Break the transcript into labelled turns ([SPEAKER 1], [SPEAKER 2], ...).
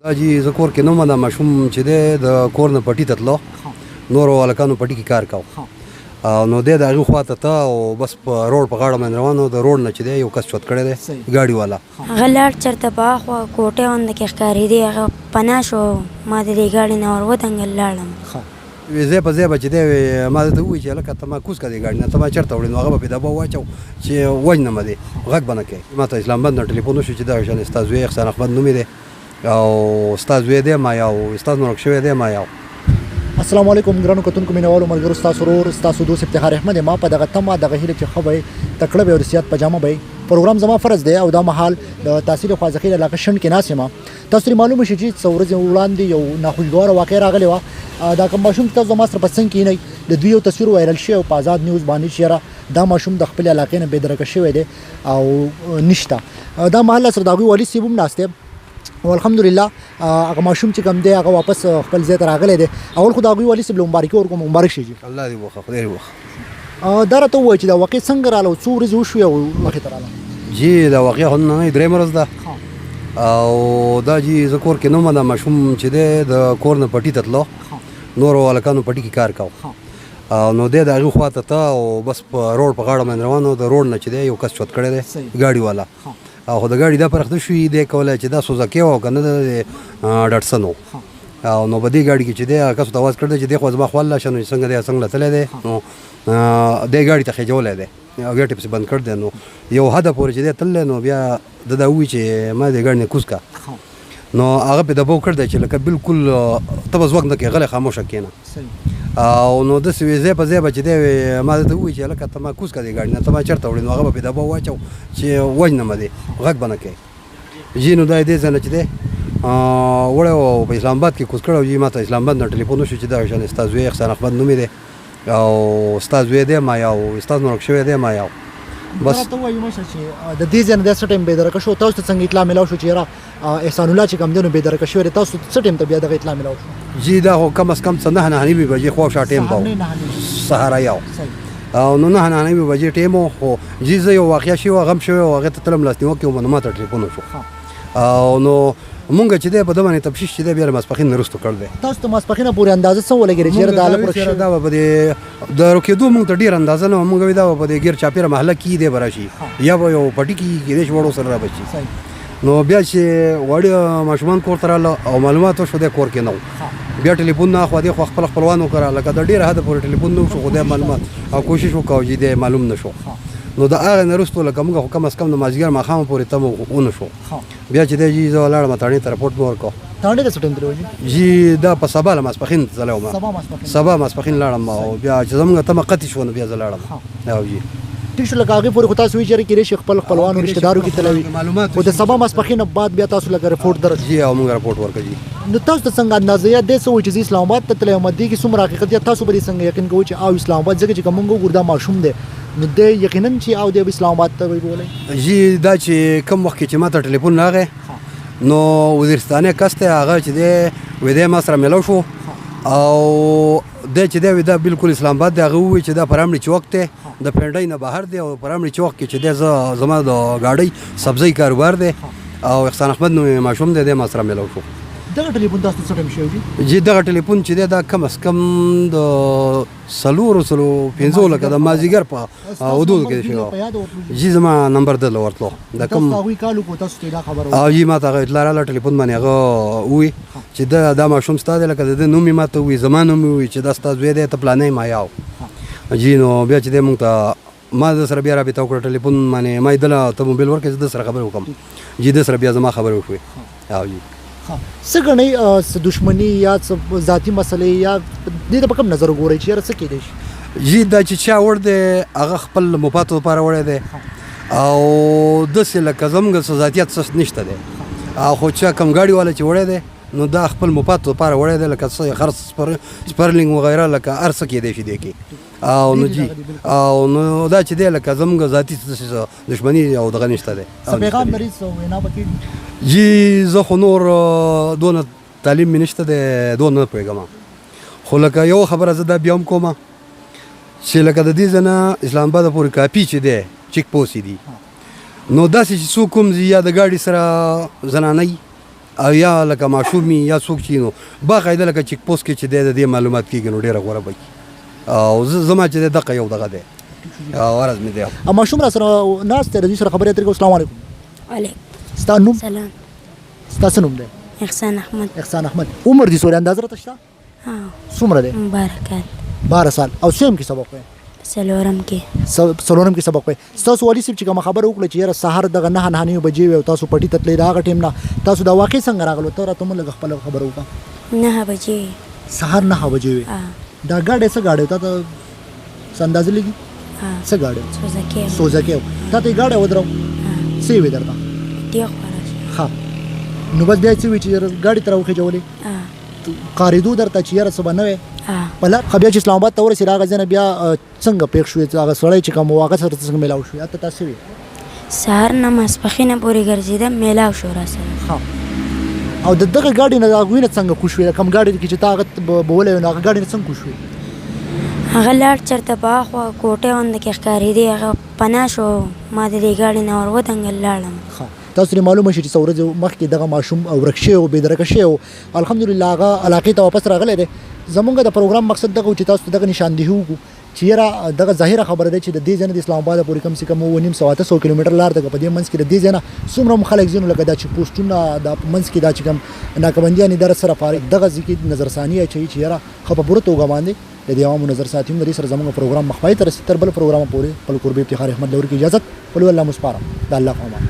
[SPEAKER 1] دا جی زه کور کې نه وم، دا ماشوم چې دی د کور نه پټي ته تلو، نورو هلکانو پټي کې کار کوو نو دی د هغې خواته ته او بس په روډ په غاړه باندې روان و. د روډ نه چې دی یو کس چوت کړی دی ګاډي والا،
[SPEAKER 2] هغه لاړ چېرته په هاخوا کوټې غونده کې ښکارېدې، هغه پناه شو، ما د دې ګاډي نه ور ودنګل لاړم.
[SPEAKER 1] ځای په ځای به چې دی ما درته ووایي چې هلکه ته ما کوز کړه دې ګاډي نه، ته ما چېرته وړې، نو هغه به پې دبه واچو چې وژنمه دې، غږ به نه کوې. ما ته اسلام آباد نه ټلیفون وشو چې دغه شان ستا زوی احسان احمد نوم دی او ستا زوی دی ما یو، ستا ورک شوی دی ما یو.
[SPEAKER 3] السلام علیکم ګرانو کتونکو مینوالو ملګرو، ستاسو ورور ستاسو دوست افتخار احمد ما په دغه تمه دغه هیله چې ښه به تکړه به او د صحت په جامه به پروګرام زما فرض دی او دا مهال د تحصیل خوازخیل علاقه شنډ کې ناست یم. تاسو ته معلومه شي چې څو ورځې وړاندې یو ناخوشګواره واقعه راغلې وه. دا کوم ماشوم تاسو زما سره په څنګ کښېنئ، د دوی یو تصویر وایرل شوی او په آزاد نیوز باندې چې یاره دا ماشوم د خپلې علاقې نه بېدرکه شوی دی او نشته. دا مهال سره د هغوی والي صاحب هم ناست دی او الحمدلله هغه ماشوم چې کوم دی هغه واپس خپل ځای ته راغلی دی. اول خو د هغوی والي صاحب له مبارکي ورکوم، مبارک شي.
[SPEAKER 1] الله دې وخښه، خدای دې وخښه.
[SPEAKER 3] دا راته ووایه چې دا واقع څنګه راغله او څو ورځې وشوې او مخې ته راغله؟
[SPEAKER 1] جی دا واقعه خو نننۍ درېیمه ورځ ده او دا جی زه کور کې نه وم، دا ماشوم چې دی د کور نه پټي ته تلو، نورو هلکانو پټي کې کار کوو نو دی د هغې خواته ته او بس په روډ په غاړه باندې روان و. د روډ نه چې دی یو کس چوت کړی دی ګاډي والا، خو د ګاډي دا پرخته شوي دی کولی چې دا سوزکۍ وه او که نه د ډټسن و نو په دې ګاډي کې چې دی هغه کسو ته اواز کړی دی چې دی خو زما خوا لاشه، نو چې څنګه دی څنګه تللی دی نو دی ګاډي ته خېجولی دی او ګیټ یې پسې بند کړ دی. نو یو حده پورې چې دی تللی نو بیا ده دا ووایي چې ما دې ګاډي نه کوز که، نو هغه پې دباو کړ دی چې لکه بلکل ته به ځواک نه کوې، غلی خاموشه کښېنه او نو داسې وې ځای په ځای به چې دی ما درته ووایي چې هلکه ته ما کوز کړه دې ګاډي نه، ته ما چېرته وړې، نو هغه به پې دباو واچو چې وژنمه دې، غږ به نه کوې. جی نو دا دې ځای نه چې دی وړی و په اسلام آباد کې کوز کړی و. جي ما ته اسلام آباد نه ټلیفون وشو چې دغه شان ستا زوی احسان احمد نوم دی او ستا زوی دی ما یو، ستا ورک شوی دی ما یو. بس
[SPEAKER 3] راته ووایه مشه چې د دې ځای نه دا څه ټایم بېدرکه شو، تاسو ته څنګه اطلاع میلاو شو چې یاره احسان الله چې کوم دی نو بېدرکه شوی دی، تاسو څه ټایم ته بیا دغه اطلاع میلاو شو؟
[SPEAKER 1] جی دا خو کم از کم څه 9:30 بجې خواوشا ټایم به و، سهاره یو او نو 9:30 بجې ټایم و. خو جی زه یو واقعه شوې وه، غم شوی و، هغې ته تلم لاسنیوکې وم نو ما ته ټلیفون وشو او نو مونږ چې دی په ده باندې تفتیش چې دی بیا د ماسپښین نه وروسته کړ دی.
[SPEAKER 3] تاسو ته ماسپښینه پورې اندازه څه ولګېدې چې یاره دا هلک ورک شوی؟
[SPEAKER 1] دا به په دې د روکېدو مونږ ته ډېره اندازه نه وه، مونږ وایي دا به په دې ګیر چاپېره محله کې دی به راشي یا به یو پټي کې کېدای شي وړو سره را به شي. نو بیا چې واړه ماشومان کور ته راغله او معلومات وشو دی کور کې نه و، بیا ټلیفون نه اخوا دی خو خپل خپلوان وکړه، لکه د ډېره حده پورې ټلیفون نه وشو خو دی معلومات او کوشش وکړو چې دی معلوم نه شو. نو د هغې نه وروسته لکه مونږ خو کم از کم د مازدیګر ماښامه پورې تمه ونه شو. بیا چې دی جي زه ولاړم تاڼې ته رپورټ مې ورکړو.
[SPEAKER 3] تاڼې ته څه ټایم تللی وې؟
[SPEAKER 1] جي دا په سبا له ماسپښین تللی وم، سبا ماسپښین لاړم او بیا چې زموږ تمه قطعي شوه نو بیا زه لاړم. او جي
[SPEAKER 3] ټیک شو، لکه هغې پورې خو تاسو وایي چې کېدای شي خپل خپلوانو رشته دارو کې تللی وي، خو د سبا ماسپښین بعد بیا تاسو لکه رپورټ درج
[SPEAKER 1] جي او موږ رپورټ ورکړو. جي
[SPEAKER 3] نو تاسو ته څنګه اندازه یاد دی څه وایي چې زه اسلام آباد ته تللی یم، دې کې څومره حقیقت یا تاسو به دې څنګه یقین کوئ چې او اسلام آباد ځکه چې که مونږ وګورو دا ماشوم دی نو دی یقینا چې او دی به اسلام آباد ته به بولی؟
[SPEAKER 1] جي دا چې کوم وخت کې چې ما ته ټلیفون راغی نو وزیرستاني کس دی هغه چې دی وی دی ما سره میلاو شو او دی چې دی وی دا بلکل اسلام آباد دی. هغه ووایي چې دا پرامړي چوک دی، د پنډۍ نه بهر دی او پرامړي چوک کې چې دی زما د ګاډۍ سبزۍ کاروبار دی او احسان احمد نومې ماشوم دی ما سره میلاو شو.
[SPEAKER 3] دغه ټلیفون تاسو څه ټایم شوی دی؟
[SPEAKER 1] جی دغه ټلیفون چې دی دا کم از کم د 4-5 لکه د مازدیګر په حدودو کې شوی. جی زما نمبر دله ورتلو د کوم
[SPEAKER 3] هغوی کال وکړو تاسو ته دا خبره
[SPEAKER 1] او جی ما ته هغه اطلاع راغله ټلیفون باندې هغه ووایي چې دا ماشوم ستا دی، لکه د ده نوم یې ما ته ووایي، زما نوم یې ووایي چې دا ستا زوی دی ته پلانی ما یاو. جی نو بیا چې دی مونږ ته ما د سره بیا رابطه وکړه ټلیفون باندې، ما یې دله ته موبایل ورکړې زه د سره خبرې وکړم. جی د سره بیا زما خبرې وشوې. او جی
[SPEAKER 3] څه ګڼئ څه دښمني یا څه ذاتي مسلې یا دې ته په کوم نظر وګورئ چې یاره څه کېدای شي؟
[SPEAKER 1] جی دا چې چا وړ دی هغه خپل مفادو لپاره وړی دی او داسې لکه زموږ څه ذاتیت څه نشته دی، خو چا کم ګاډي والا چې وړی دی نو دا خپل مفاد لپاره وړی دی، لکه څه خرڅ سپرلینګ وغیره لکه هر څه کېدای شي دی کې. او نو جی او نو دا چې دی لکه زموږ ذاتي دښمني او دغه نشته دی.
[SPEAKER 3] څه پیغام لري څه وینا به کېږي؟
[SPEAKER 1] جی زه خو نور دونه تعلیم مې نشته دی، دونه نه پوهېږم، خو لکه یو خبره زه دا بیا هم کوم چې لکه د دې ځای نه اسلام آباد پورې کاپي چې دی چیک پوسټ دي نو داسې چې څوک کوم یا د ګاډي سره زنانۍ او یا لکه ماشوم یا څوک چې نو باقاعده لکه چیک پوسټ کې چې د دې معلومات کېږي نو ډېره غوره وي او زما چې دغه یو دغه دی ورځ مې دی
[SPEAKER 3] ا ماشوم را سره ناس ته رضی سره خبرې اترې کوم. السلام علیکم.
[SPEAKER 2] وعلیکم
[SPEAKER 3] ستا نوم؟
[SPEAKER 2] سلام.
[SPEAKER 3] ستا نوم دی؟
[SPEAKER 2] احسان احمد.
[SPEAKER 3] احسان احمد. عمر دې سوري انداز راته شته؟
[SPEAKER 2] ها
[SPEAKER 3] څومره دی؟
[SPEAKER 2] مبارکات.
[SPEAKER 3] 12 سال. او سیم کې سبق وای؟
[SPEAKER 2] سلورم کې.
[SPEAKER 3] سلورم کې سبق وای. تاسو والی صاحب چې کوم خبره وکړه چې یاره سحر دغه 9 بجې وي او تاسو پټی ته تللی دا هغه ټیم نه تاسو دا واقع څنګه راغلو ته راته موږ خپل خبره وکړه
[SPEAKER 2] 9 بجې
[SPEAKER 3] سحر 9 بجې وي دا ګاډي څه ګاډي ته اندازه لګي څه ګاډي سوزکه ته ته ګاډي ودرو سی وي درته
[SPEAKER 2] دی خلاص
[SPEAKER 3] ها نو بس بیا چې وی چې ګاډي تر وخه جوړې قاریدو درته چې یاره سبا نه وي بل خبیا چې اسلام آباد ته ورسې راغ ځنه بیا څنګه پېښ شوې هغه سړی چې کوم واقع سره څنګه ملاو شو اته تاسو وی
[SPEAKER 2] سهار نماز پخینه پوری ګرځیدم میلاو شو را سره
[SPEAKER 3] ها او دغه ګاډي نه غوینه څنګه کوشوي کوم ګاډي کې چې تاغت بوله نه هغه ګاډي څنګه کوشوي
[SPEAKER 2] هغه لاړ چرته په خو کوټه وند کې ښکاری دی هغه پنا شو ما د دې ګاډي نه ور ودانګل لاړم
[SPEAKER 3] ها تاسو معلومه شي چې څورځ مخکې دغه ماشوم او ورکشه او بيدرکه شو الحمدلله هغه علاقه ته واپس راغله دي زمونږ د پروګرام مقصد دغه چې تاسو دغه نشاندهي وګو چې را دغه ظاهره خبره ده چې د دې ځنه د اسلام آباد پورې کم سي کم 1.5 کیلومتر لار دغه په دې منځ کې د دې ځنه څومره مخالک ځینو لګا د چې پوسټونه د منځ کې دا چې کم ناکبندیان در سره فارغ دغه ځکه نظر ثانیه چې را خبره توګه باندې د دې عوامو نظر ساتیم د سره زموږ پروګرام مخفای تر بل پروګرام پورې په قربي افتخار احمد لور کی اجازه په الله مسپارم د الله په امان.